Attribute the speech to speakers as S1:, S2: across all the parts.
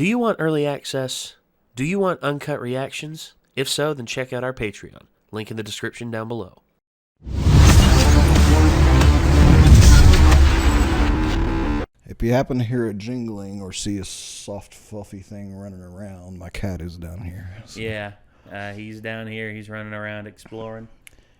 S1: Do you want early access? Do you want uncut reactions? If so, then check out our Patreon. Link in the description down below.
S2: If you happen to hear a jingling or see a soft, fluffy thing running around, my cat is down here.
S1: So. Yeah, he's down here. He's running around exploring.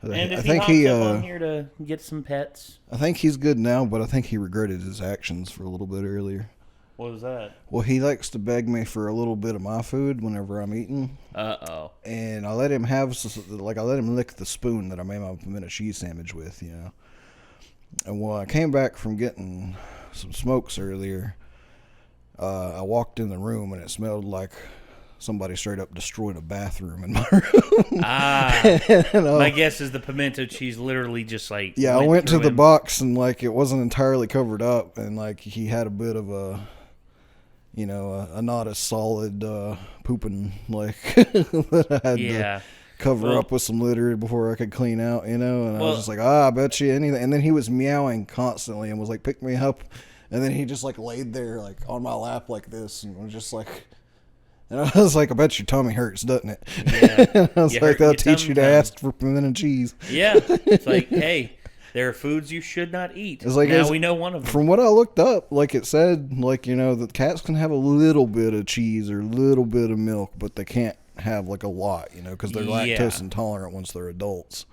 S1: And if
S2: I think
S1: he hops up on here to get some pets.
S2: I think he's good now, but I think he regretted his actions for a little bit earlier.
S1: What was that?
S2: Well, he likes to beg me for a little bit of my food whenever I'm eating.
S1: Uh-oh.
S2: And I let him have, like, I let him lick the spoon that I made my pimento cheese sandwich with, you know. And when I came back from getting some smokes earlier, I walked in the room and it smelled like somebody straight up destroyed a bathroom in my room.
S1: My guess is the pimento cheese literally just like
S2: I went to the box and like it wasn't entirely covered up, and like he had a bit of a, you know, a not as solid pooping like that I had to cover up with some litter before I could clean out, you know. And I was just like, I bet you anything. And then he was meowing constantly and was like, pick me up. And then he just like laid there like on my lap like this and was just like, and I was like, I bet your tummy hurts, doesn't it? Yeah. I was like, they'll teach you to ask for pimento cheese.
S1: Yeah. It's like, hey, there are foods you should not eat. It's like, now we know one of them.
S2: From what I looked up, like it said, like, you know, that cats can have a little bit of cheese or a little bit of milk, but they can't have like a lot, you know, because they're lactose intolerant once they're adults.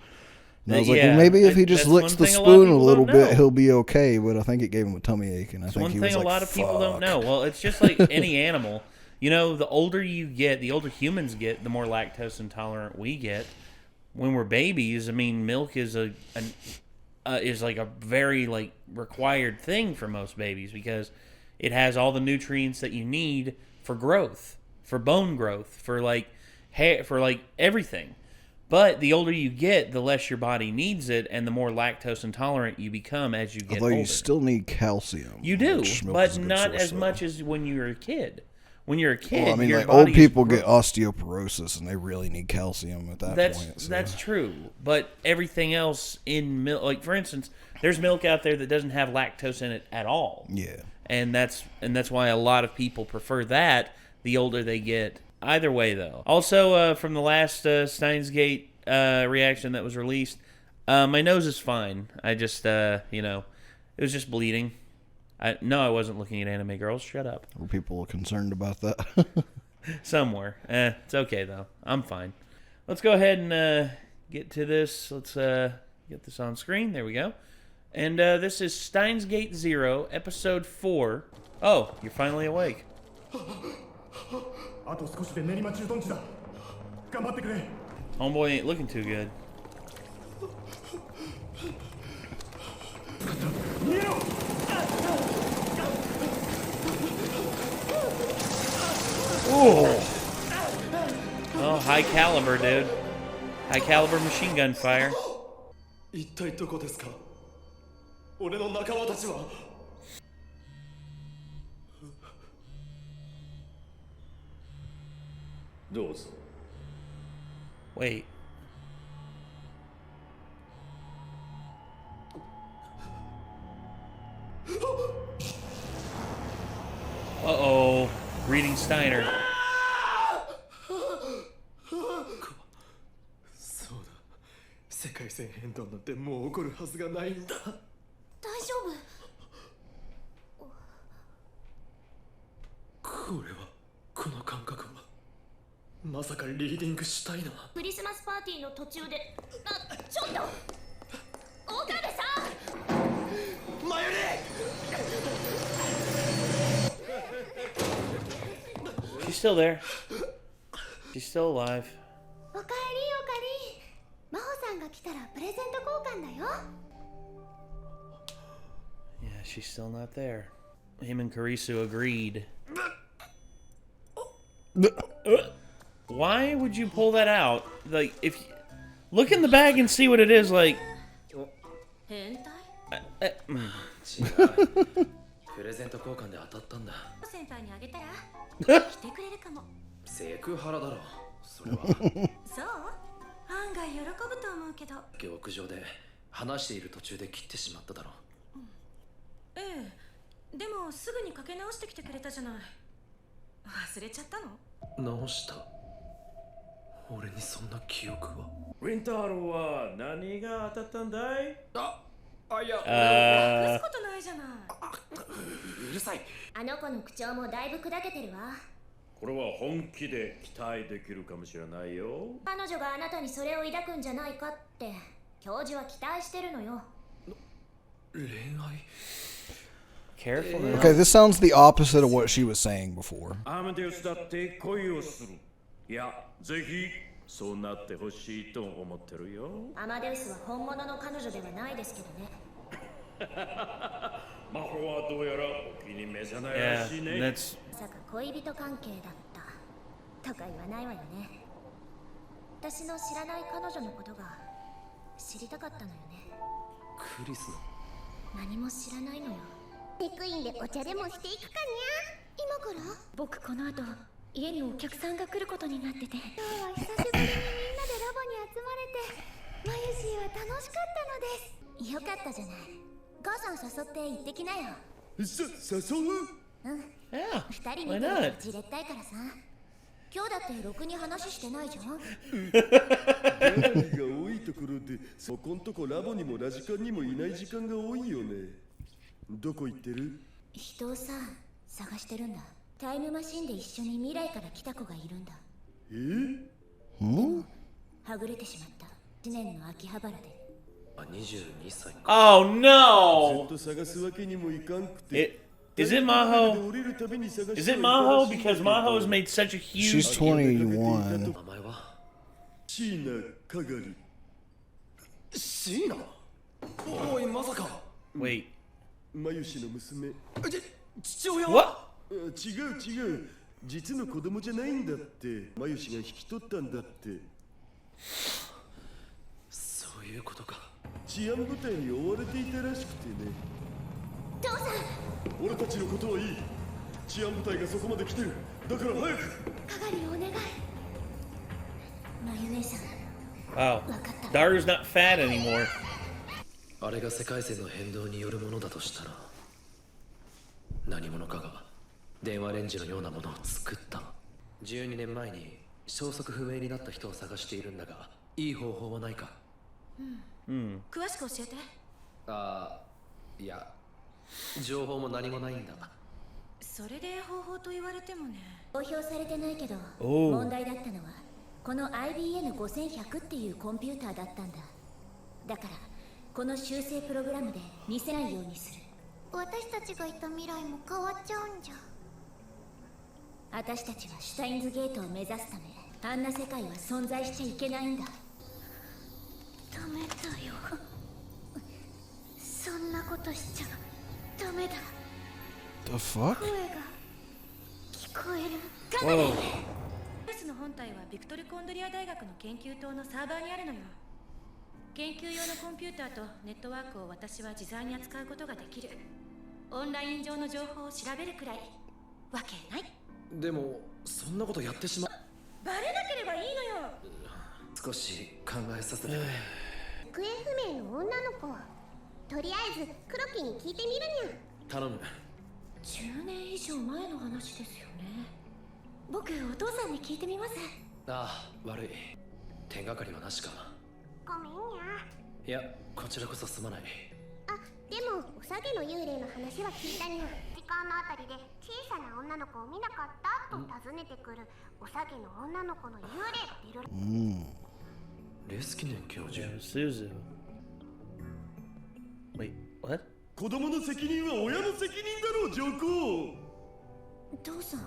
S2: And I was like, well, maybe if he just licks the spoon a little bit, he'll be okay. But I think it gave him a tummy ache, and I think he was like,
S1: one thing a lot of people don't know. Well, it's just like any animal. You know, the older you get, the older humans get, the more lactose intolerant we get. When we're babies, I mean, milk is like a very like required thing for most babies because it has all the nutrients that you need for growth, for bone growth, for like hair, for like everything. But the older you get, the less your body needs it, and the more lactose intolerant you become as you get older.
S2: Although you still need calcium.
S1: You do, but not as much as when you were a kid. When you're a kid,
S2: well, I mean, like old people get osteoporosis, and they really need calcium at that point. So.
S1: That's true, but everything else in milk, like for instance, there's milk out there that doesn't have lactose in it at all.
S2: Yeah,
S1: and that's why a lot of people prefer that the older they get. Either way, though. Also, from the last Steins Gate reaction that was released, my nose is fine. I just, you know, it was just bleeding. No, I wasn't looking at anime girls. Shut up.
S2: Were people concerned about that?
S1: Somewhere. It's okay, though. I'm fine. Let's go ahead and get to this. Let's get this on screen. There we go. And this is Steins Gate 0, Episode 4. Oh, you're finally awake. Homeboy ain't looking too good. Ooh. Oh, high caliber, dude. High caliber machine gun fire. Wait. Uh-oh. Reading Steiner. She's still there. She's still alive. Yeah, she's still not there. Him and Karisu agreed. Why would you pull that out? Like, if you, look in the bag and see what it is. Like,
S3: 忘れちゃったの？
S4: 直した。俺にそんな記憶は。
S5: リンタロウは何が当たったんだい？
S4: いや、
S3: 隠すことないじゃない。
S4: うるさい。
S6: あの子の口調もだいぶ砕けてるわ。
S5: これは本気で期待できるかもしれないよ。
S6: 彼女があなたにそれを抱くんじゃないかって教授は期待してるのよ。
S4: 恋愛。
S1: Careful now.
S2: Okay, this sounds the opposite of what she was saying before.
S5: アマデウスだって恋をする。いや、ぜひそうなってほしいと思ってるよ。
S6: アマデウスは本物の彼女ではないですけどね。
S5: 魔法はどうやらお気に召さない
S1: Yeah,
S5: らしいね。
S1: that's
S6: まさか恋人関係だったとか言わないわよね。私の知らない彼女のことが知りたかったのよね。
S4: クリスの。
S6: 何も知らないのよ。テクインでお茶でもしていくかにゃ。今から？僕この後家にお客さんが来ることになってて、今日は久しぶりにみんなでラボに集まれてマユシーは楽しかったのです。よかったじゃない。母さん誘って行ってきなよ。
S5: 誘う？
S6: うん。
S1: yeah.
S6: 二人
S1: Why
S6: 見てる
S1: not?
S6: とじれったいからさ。今日だってろくに話してないじゃん。
S7: ギャラリーが多いところで、そこんとこラボにもラジカンにもいない時間が多いよね。どこ行ってる？
S6: 人をさ、探してるんだ。タイムマシンで一緒に未来から来た子がいるんだ。はぐれてしまった。1年の秋葉原で。
S4: 22歳か。
S1: Oh
S7: ずっ
S1: no!
S7: と探すわけにもいかんくて。
S1: Is it Maho?
S7: 降りるたびに探して
S1: Is it Maho? Because Maho has made such a huge.
S2: She's 21.
S4: 名前は
S7: シーナ・カガリ。
S4: シーナ。おい、まさか。
S1: Wait.
S7: マユシの娘。
S4: 父親は。
S1: What?
S7: 違う。実の子供じゃないんだって。マユシが引き取ったんだって。
S4: そういうことか。
S7: 治安部隊に追われていたらしくてね。
S6: 父さん、
S7: 俺たちのことはいい。治安部隊がそこまで来てる。だから早く。
S6: かがりお願い。マユ姉さん。
S1: Wow. Daru's not fat anymore.
S4: あれが世界線の変動によるものだとしたら、何者かが電話レンジのようなものを作った。12年前に消息不明になった人を探しているんだが、いい方法はないか？
S3: 詳しく教えて。
S4: いや、情報も何もないんだ。
S3: それで方法と言われてもね。
S6: 公表されてないけど、
S1: おう
S6: 問題だったのはこの IBN5100 っていうコンピューターだったんだ。だからこの修正プログラムで見せないようにする。私たちがいた未来も変わっちゃうんじゃ。私たちはシュタインズゲートを目指すため、あんな世界は存在しちゃいけないんだ。ダメだよ。そんなことしちゃダメだ。
S2: The fuck?
S6: 声が聞こえる。
S1: Whoa.
S3: レスの本体はビクトルコンドリア大学の研究棟のサーバーにあるのよ。研究用のコンピューターとネットワークを私は自在に扱うことができる。オンライン上の情報を調べるくらいわけない。
S4: でも、そんなことやってしまう。
S3: バレなければいいのよ。
S4: 少し考えさせてくれ。
S6: 行方不明の女の子。とりあえず黒木に聞いてみるにゃ。
S4: 頼む。
S6: 10年以上前の話ですよね。僕お父さんに聞いてみます。
S4: 悪い。手がかりはなしか。
S6: ごめんにゃ。
S4: いや、こちらこそすまない。
S6: あ、でもおさげの幽霊の話は聞いたにゃ。時間のあたりで小さな女の子を見なかったと尋ねてくるおさげの女の子の幽霊が出る。
S4: レスキネン教授。
S1: Suzu. Wait, what?
S7: 子供の責任は親の責任だろう、上皇。
S6: 父さん。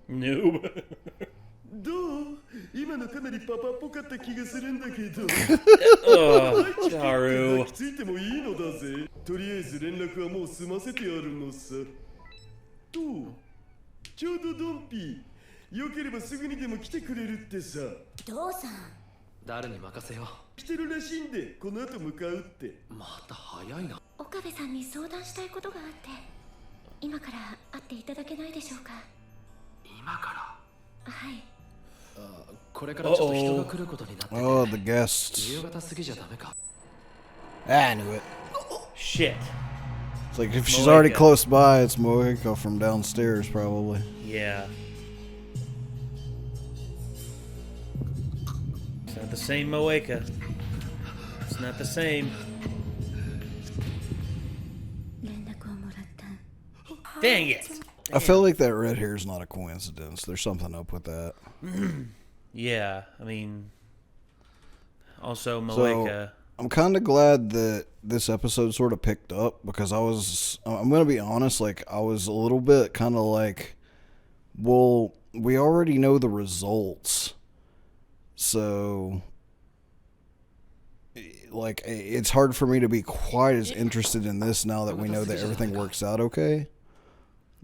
S1: Noob.
S7: どう？今のかなりパパっぽかった気がするんだけど。
S1: Daru.
S7: ついてもいいのだぜ。とりあえず連絡はもう済ませてあるのさ。と、ちょうどドンピー。よければすぐにでも来てくれるってさ。
S6: 父さん。
S4: 誰に任せよう。
S7: 来てるらしいんで、この後向かうって。
S4: また早いな。
S6: 岡部さんに相談したいことがあって、今から会っていただけないでしょうか。
S4: 今か
S6: はい。
S4: ら。これからちょっと人が来ることになってて。
S2: Oh, the guests.
S4: 夕方過ぎじゃダメか。
S2: I knew it.
S1: Shit.
S2: It's like if she's already close by, it's Mohiko from downstairs, probably.
S1: Yeah. not the same Moeka. It's not the same. Dang it!
S2: I feel like that red hair is not a coincidence. There's something up with that.
S1: Yeah, I mean, also Moeka.
S2: So, I'm kind of glad that this episode sort of picked up because I'm going to be honest, like, I was a little bit kind of like, well, we already know the results. So, like, it's hard for me to be quite as interested in this now that we know that everything works out okay.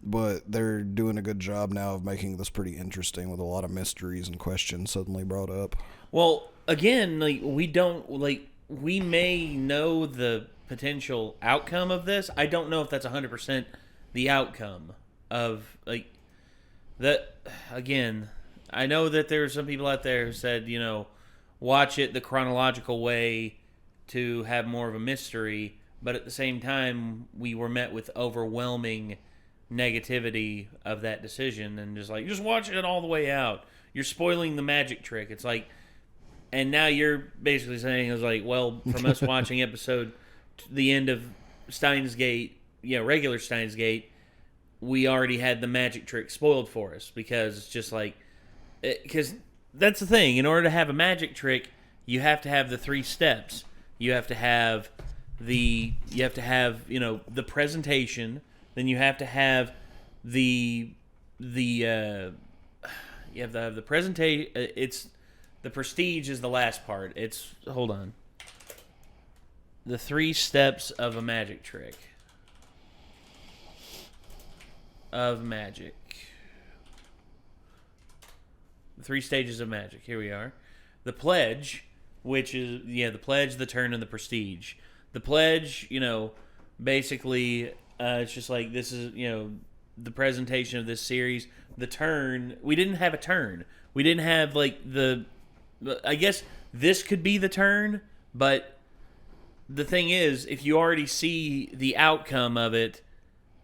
S2: But they're doing a good job now of making this pretty interesting with a lot of mysteries and questions suddenly brought up.
S1: Well, again, like, we may know the potential outcome of this. I don't know if that's 100% the outcome of, like, that. Again, I know that there are some people out there who said, you know, watch it the chronological way to have more of a mystery, but at the same time, we were met with overwhelming negativity of that decision, and just watch it all the way out. You're spoiling the magic trick. It's like, and now you're basically saying, it's like, well, from us watching episode the end of Steins Gate, regular Steins Gate, we already had the magic trick spoiled for us, because it's just like, because that's the thing. In order to have a magic trick, you have to have the 3 steps. You have to have the presentation. Then you have to have you have to have the presentation. It's the prestige is the last part. Hold on. The 3 steps of a magic trick. Of magic. The 3 stages of magic. Here we are. The pledge, which is the pledge, the turn, and the prestige. The pledge, basically. It's just like, this is, the presentation of this series. The turn, we didn't have a turn. We didn't have, like, I guess this could be the turn, but the thing is, if you already see the outcome of it,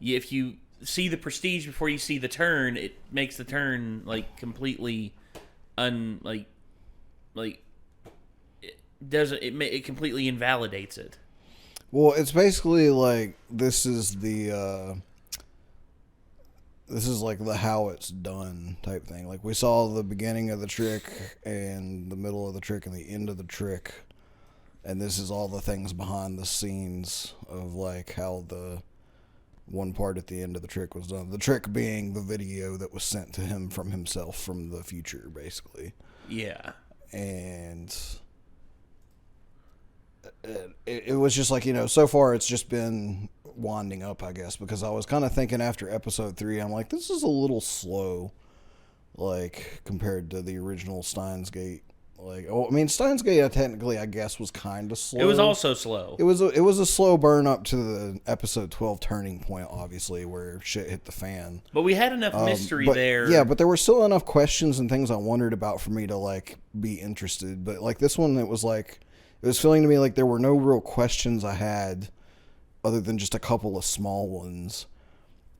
S1: if you see the prestige before you see the turn, it makes the turn, like, completely it completely invalidates it.
S2: Well, it's basically like this is like the how it's done type thing. Like, we saw the beginning of the trick and the middle of the trick and the end of the trick, and this is all the things behind the scenes of, like, how the one part at the end of the trick was done. The trick being the video that was sent to him from himself from the future, basically.
S1: Yeah.
S2: And it was just like, so far it's just been winding up, I guess, because I was kind of thinking after episode 3, I'm like, this is a little slow, like, compared to the original Steins Gate. Like, Steins Gate technically, I guess, was kind of slow.
S1: It was also slow.
S2: It was a slow burn up to the episode 12 turning point, obviously, where shit hit the fan.
S1: But we had enough mystery there.
S2: Yeah, but there were still enough questions and things I wondered about for me to, like, be interested. But, like, this one, it was feeling to me like there were no real questions I had other than just a couple of small ones.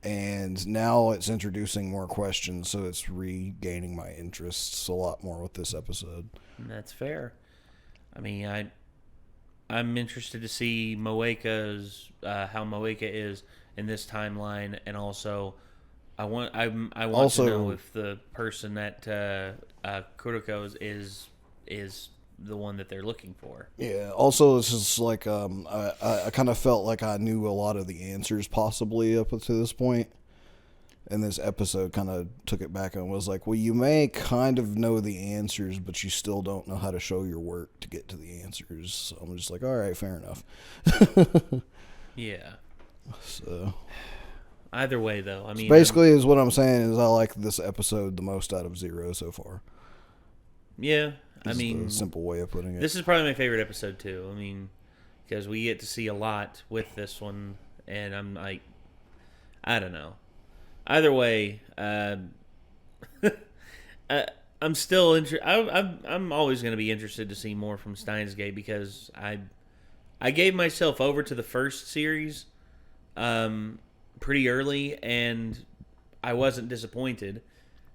S2: And now it's introducing more questions, so it's regaining my interests a lot more with this episode.
S1: That's fair. I mean, I'm interested to see Moeka's how Moeka is in this timeline, and also I want to know if the person that Kuroko's is the one that they're looking for.
S2: Yeah. Also, this is like I kind of felt like I knew a lot of the answers possibly up to this point, and this episode kind of took it back and was like, well, you may kind of know the answers, but you still don't know how to show your work to get to the answers. So I'm just like, all right, fair enough.
S1: Yeah.
S2: So
S1: either way, though, I mean,
S2: basically, is what I'm saying is I like this episode the most out of Zero so far.
S1: Yeah.
S2: I mean, a simple way of putting it.
S1: This is probably my favorite episode too. I mean, because we get to see a lot with this one, and I'm like, I don't know. Either way, I'm still I'm always going to be interested to see more from Steins Gate, because I gave myself over to the first series pretty early, and I wasn't disappointed.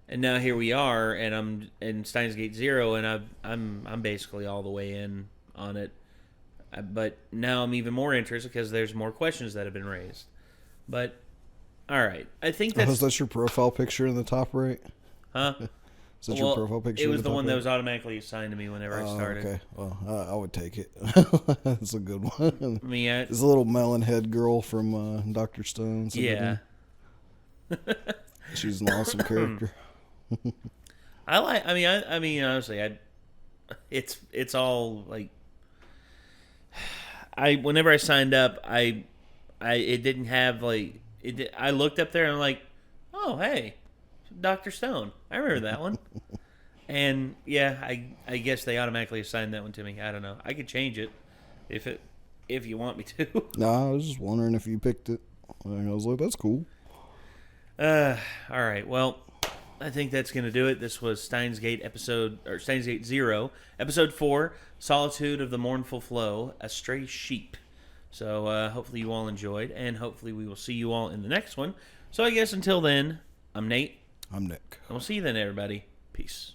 S1: And now here we are, and I'm in Steins Gate 0, and I'm basically all the way in on it. But now I'm even more interested because there's more questions that have been raised. But all right, I think that's.
S2: Is that your profile picture in the top right?
S1: Huh?
S2: Is that your profile picture?
S1: It was
S2: in
S1: the
S2: top
S1: one
S2: right?
S1: that was automatically assigned to me whenever I started.
S2: Okay, well, I would take it. That's a good one.
S1: I mean,
S2: it's a little melon head girl from Dr. Stones.
S1: Yeah.
S2: She's an awesome character.
S1: I mean, honestly, it's all like. Whenever I signed up, it didn't have like it. I looked up there and I'm like, oh hey, Dr. Stone, I remember that one. And yeah, I guess they automatically assigned that one to me. I don't know. I could change it if you want me to.
S2: No, I was just wondering if you picked it. And I was like, that's cool.
S1: All right. Well, I think that's gonna do it. This was Steins Gate 0, episode 4, Solitude of the Mournful Flow, A Stray Sheep. So hopefully you all enjoyed, and hopefully we will see you all in the next one. So I guess until then, I'm Nate.
S2: I'm Nick.
S1: And we'll see you then, everybody. Peace.